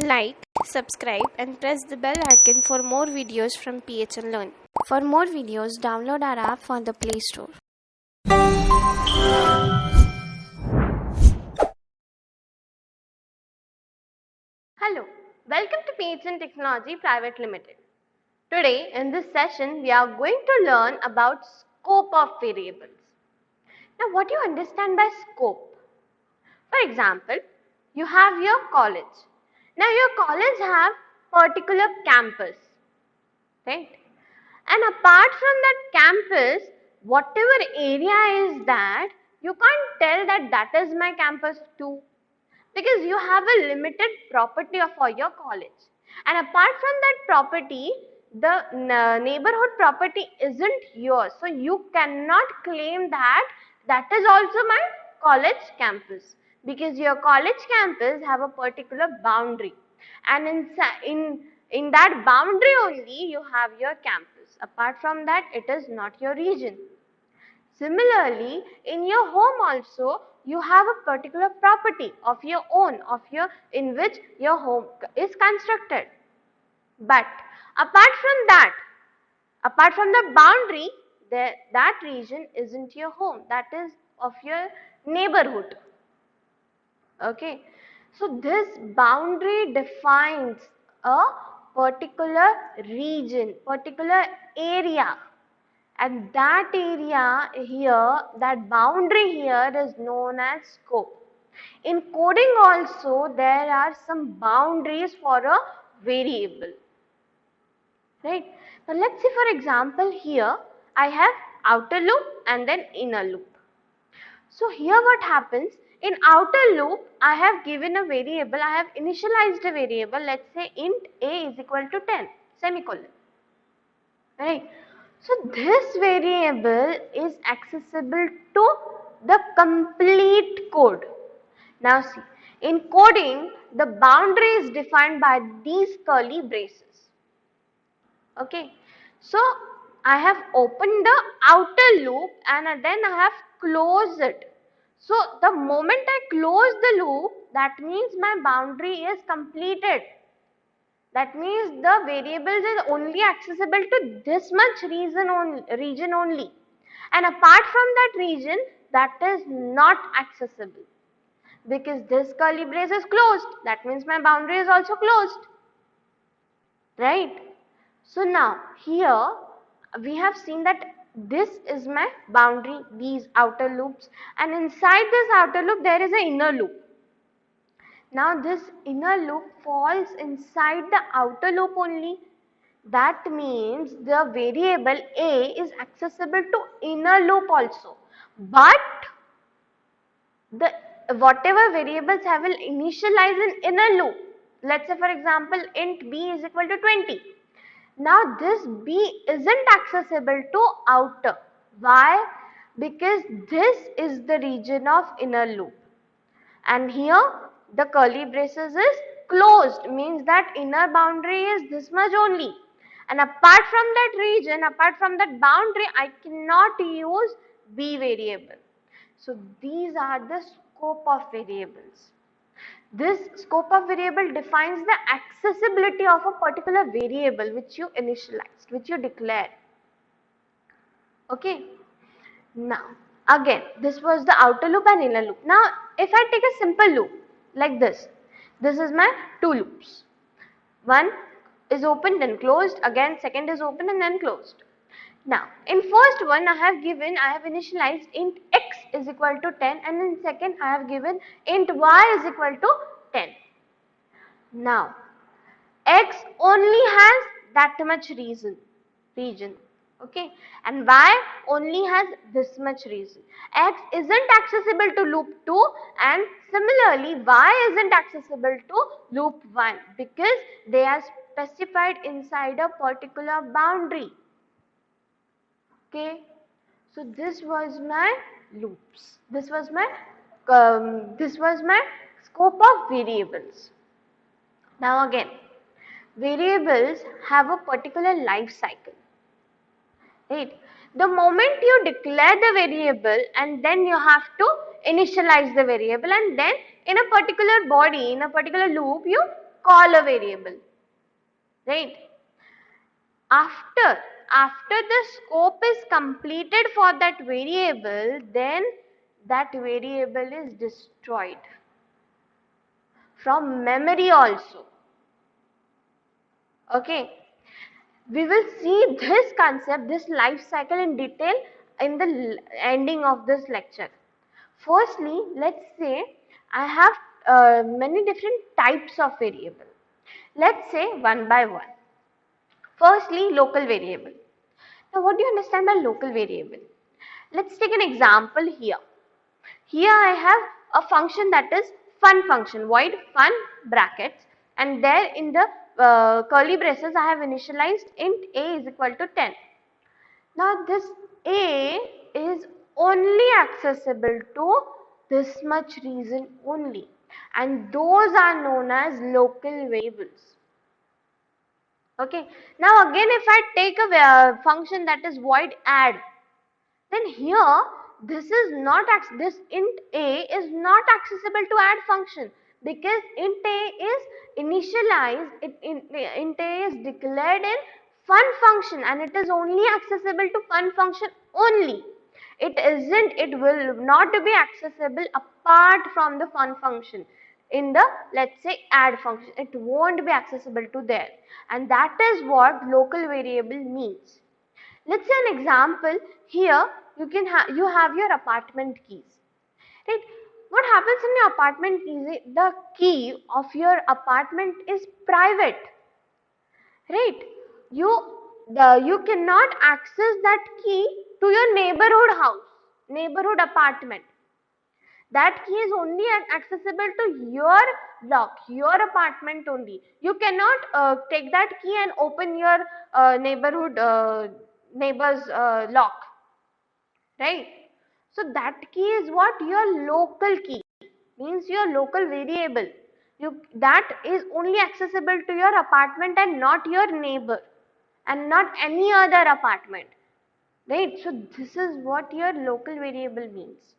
Like, subscribe and press the bell icon for more videos from PHN Learn. For more videos, download our app from the Play Store. Hello, welcome to PHN Technology Private Limited. Today in this session we are going to learn about scope of variables. Now what do you understand by scope? For example, you have your college. Now your college have particular campus, right? And apart from that campus, whatever area is that, you can't tell that that is my campus too, because you have a limited property for your college. And apart from that property, the neighborhood property isn't yours. So you cannot claim that that is also my college campus, because your college campus have a particular boundary, and in that boundary only you have your campus. Apart from that, it is not your region. Similarly, in your home also, you have a particular property of your own, in which your home is constructed. But apart from the boundary, that region isn't your home, that is of your neighborhood. Okay, so this boundary defines a particular region, particular area. And that area here, that boundary here is known as scope. In coding also, there are some boundaries for a variable, right? Now let's see, for example, here I have outer loop and then inner loop. So here what happens, in outer loop I have given a variable, I have initialized a variable, let's say int a is equal to 10, semicolon, right? So this variable is accessible to the complete code. Now see, in coding the boundary is defined by these curly braces. Okay, so I have opened the outer loop and then I have closed it. So the moment I close the loop, that means my boundary is completed. That means the variables is only accessible to this much region only, and apart from that region, that is not accessible, because this curly brace is closed. That means my boundary is also closed, right? So now here we have seen that this is my boundary, these outer loops, and inside this outer loop there is an inner loop. Now this inner loop falls inside the outer loop only. That means the variable a is accessible to inner loop also. But the whatever variables I will initialize in inner loop, let's say for example int b is equal to 20. Now this b isn't accessible to outer. Why? Because this is the region of inner loop, and here the curly braces is closed, means that inner boundary is this much only, and apart from that region, apart from that boundary, I cannot use b variable. So these are the scope of variables. This scope of variable defines the accessibility of a particular variable which you initialized, which you declared. Okay, now again this was the outer loop and inner loop. Now if I take a simple loop like this is my two loops. One is open then closed, again second is open and then closed. Now in first one I have initialized int x is equal to 10, and in second I have given int y is equal to 10. Now x only has that much region, okay, and y only has this much region. X isn't accessible to loop 2, and similarly y isn't accessible to loop 1, because they are specified inside a particular boundary. Okay, so this was my loops, this was my scope of variables. Now again, variables have a particular life cycle, right? The moment you declare the variable, and then you have to initialize the variable, and then in a particular body, in a particular loop, you call a variable, right? After the scope is completed for that variable, then that variable is destroyed from memory also. Okay, we will see this concept, this life cycle in detail in the ending of this lecture. Firstly, let's say I have many different types of variable. Let's say one by one. Firstly, local variable. Now, what do you understand by local variable? Let's take an example here. Here I have a function that is fun function, void fun brackets, and there in the curly braces I have initialized int a is equal to 10. Now this a is only accessible to this much region only, and those are known as local variables. Okay. Now again, if I take a function that is void add, then here this int a is not accessible to add function, because int a is initialized, int a is declared in fun function, and it is only accessible to fun function only. It will not be accessible apart from the fun function. In the, let's say, add function, it won't be accessible to there, and that is what local variable means. Let's say an example here. You have your apartment keys, right? What happens in your apartment keys? The key of your apartment is private, right? You cannot access that key to your neighborhood house, neighborhood apartment. That key is only accessible to your block, your apartment only. You cannot take that key and open your neighbor's lock, right? So that key is what? Your local key, means your local variable. That is only accessible to your apartment and not your neighbor, and not any other apartment, right? So this is what your local variable means.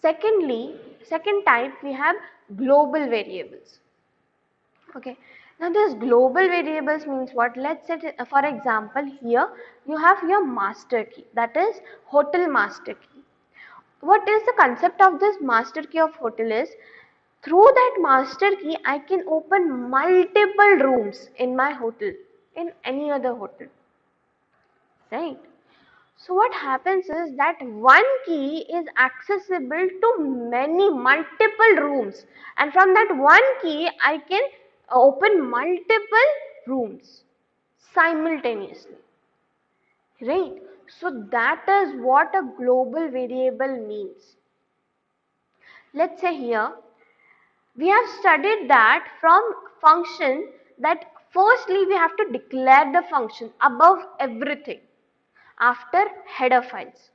Second type, we have global variables. Okay. Now this global variables means what? Let's say, for example, here you have your master key, that is hotel master key. What is the concept of this master key of hotel is, through that master key I can open multiple rooms in my hotel, in any other hotel, right? So what happens is that one key is accessible to multiple rooms, and from that one key I can open multiple rooms simultaneously, right? So that is what a global variable means. Let's say here we have studied that from function, that firstly we have to declare the function above everything after header files,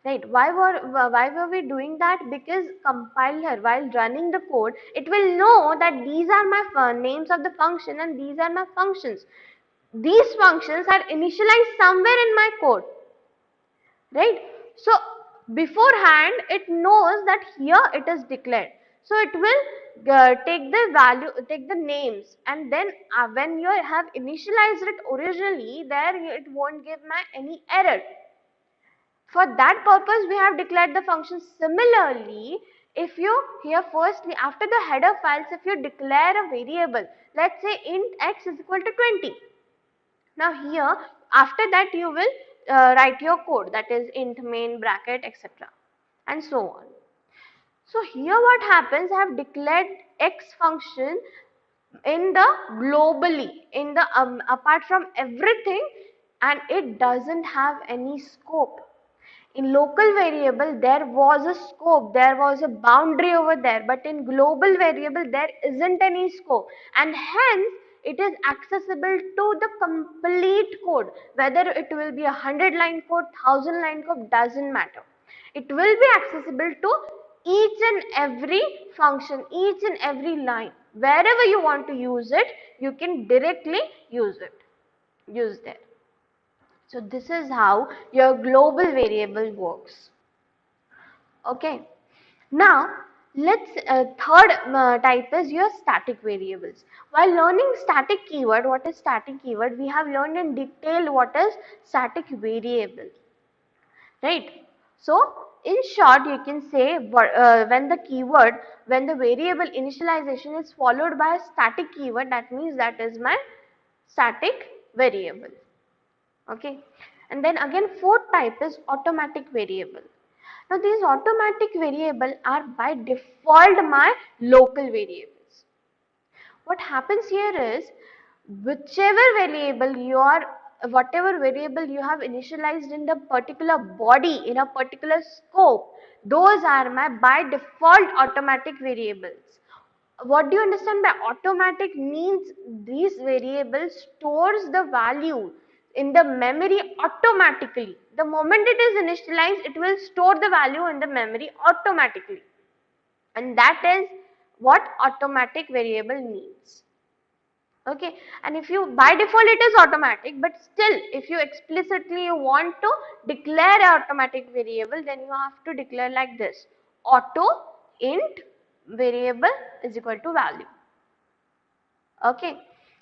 right? Why were we doing that? Because compiler, while running the code, it will know that these are my names of the function and these are my functions. These functions are initialized somewhere in my code, right? So beforehand it knows that here it is declared, so it will take the value, take the names, and then when you have initialized it originally, there it won't give any error. For that purpose we have declared the function. Similarly, if you here firstly after the header files, if you declare a variable, let's say int x is equal to 20. Now here after that you will write your code, that is int main bracket etc. and so on. So here what happens, I have declared x function in the globally, in the apart from everything, and it doesn't have any scope. In local variable there was a scope, there was a boundary over there, but in global variable there isn't any scope, and hence it is accessible to the complete code. Whether it will be 100-line code, 1000-line code, doesn't matter. It will be accessible to each and every function, each and every line. Wherever you want to use it, you can directly use there. So this is how your global variable works. Okay. Now Third type is your static variables. While learning static keyword, what is static keyword? We have learned in detail what is static variable, right? So, in short, you can say when the variable initialization is followed by a static keyword, that means that is my static variable. Okay, and then again fourth type is automatic variable. Now these automatic variable are by default my local variables. What happens here is whatever variable you have initialized in the particular body, in a particular scope, those are my by default automatic variables. What do you understand by automatic? Means these variables stores the value in the memory automatically. The moment it is initialized, it will store the value in the memory automatically, and that is what automatic variable means. Okay, and if you by default it is automatic, but still if you explicitly want to declare an automatic variable, then you have to declare like this: auto int variable is equal to value. Okay,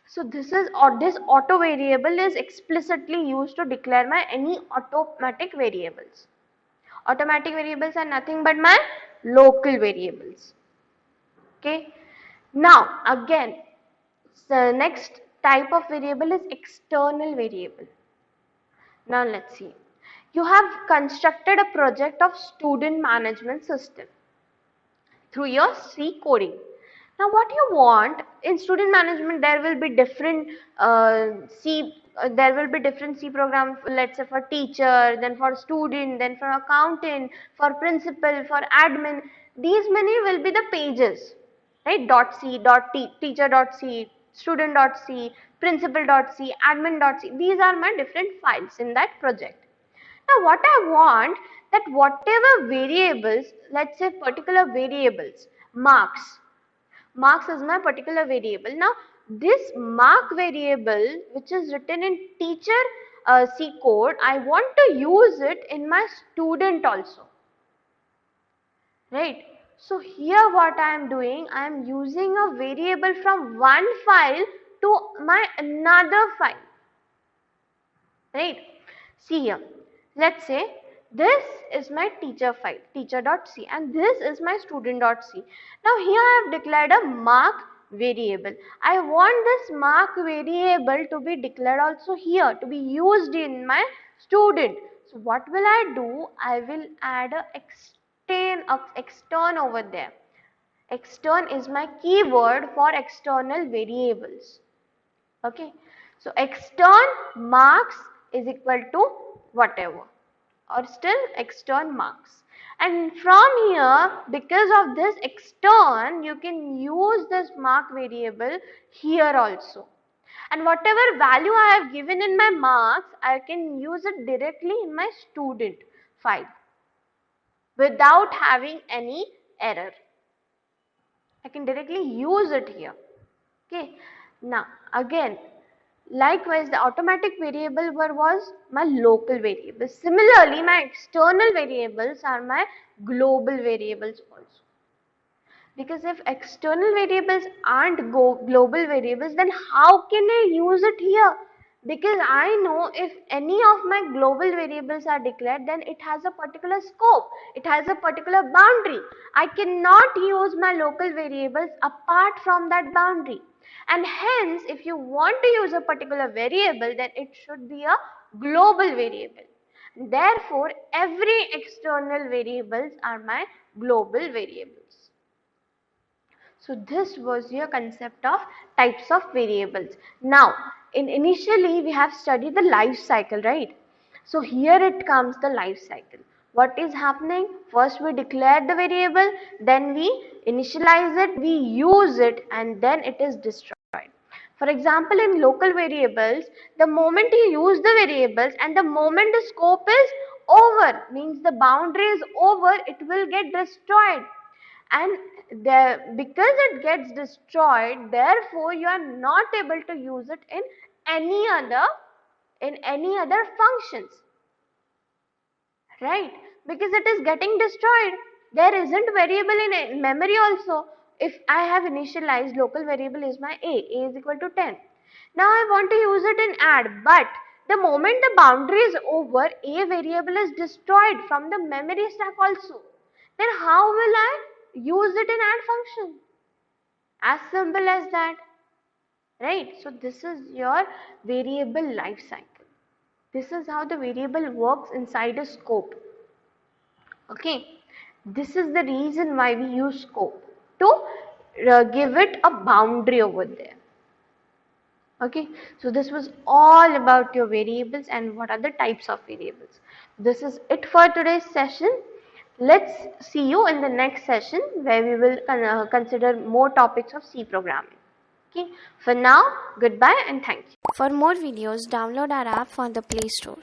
so this auto variable is explicitly used to declare my any automatic variables. Automatic variables are nothing but my local variables. Okay, now again, the next type of variable is external variable. Now let's see. You have constructed a project of student management system through your C coding. Now what you want in student management, there will be different C program, let's say for teacher, then for student, then for accountant, for principal, for admin. These many will be the pages, right? .c, .teacher.c, student.c, principal.c, admin.c. These are my different files in that project. Now what I want, that whatever variables, let's say particular variables, marks is my particular variable. Now this mark variable which is written in teacher C code, I want to use it in my student also, right? So here what I am doing, I am using a variable from one file to my another file, right? See here, let's say this is my teacher file, teacher.c, and this is my student.c. Now here I have declared a mark variable. I want this mark variable to be declared also here, to be used in my student. So what will I do? I will add a extern over there. Extern is my keyword for external variables. Okay, so extern marks is equal to whatever, or still extern marks. And from here, because of this extern, you can use this mark variable here also. And whatever value I have given in my marks, I can use it directly in my student file without having any error. I can directly use it here. Okay. Now again, likewise the automatic variable was my local variable. Similarly, my external variables are my global variables also. Because if external variables aren't global variables, then how can I use it here? Because I know if any of my global variables are declared, then it has a particular scope, it has a particular boundary. I cannot use my local variables apart from that boundary. And hence, if you want to use a particular variable, then it should be a global variable. Therefore, every external variables are my global variables. So this was your concept of types of variables. Now, initially we have studied the life cycle, right? So here it comes the life cycle. What is happening? First we declare the variable, then we initialize it, we use it, and then it is destroyed. For example, in local variables, the moment you use the variables and the moment the scope is over, means the boundary is over, it will get destroyed. And because it gets destroyed, therefore you are not able to use it in any other functions, right? Because it is getting destroyed. there isn't variable in memory also. If I have initialized local variable is my a is equal to 10. Now I want to use it in add, but the moment the boundary is over, a variable is destroyed from the memory stack also. Then how will I use it in add function? As simple as that, right? So this is your variable life cycle. This is how the variable works inside a scope. Okay, this is the reason why we use scope to give it a boundary over there. Okay, so this was all about your variables and what are the types of variables. This is it for today's session. Let's see you in the next session where we will consider more topics of C programming. Okay, for now, goodbye and thank you. For more videos, download our app from the Play Store.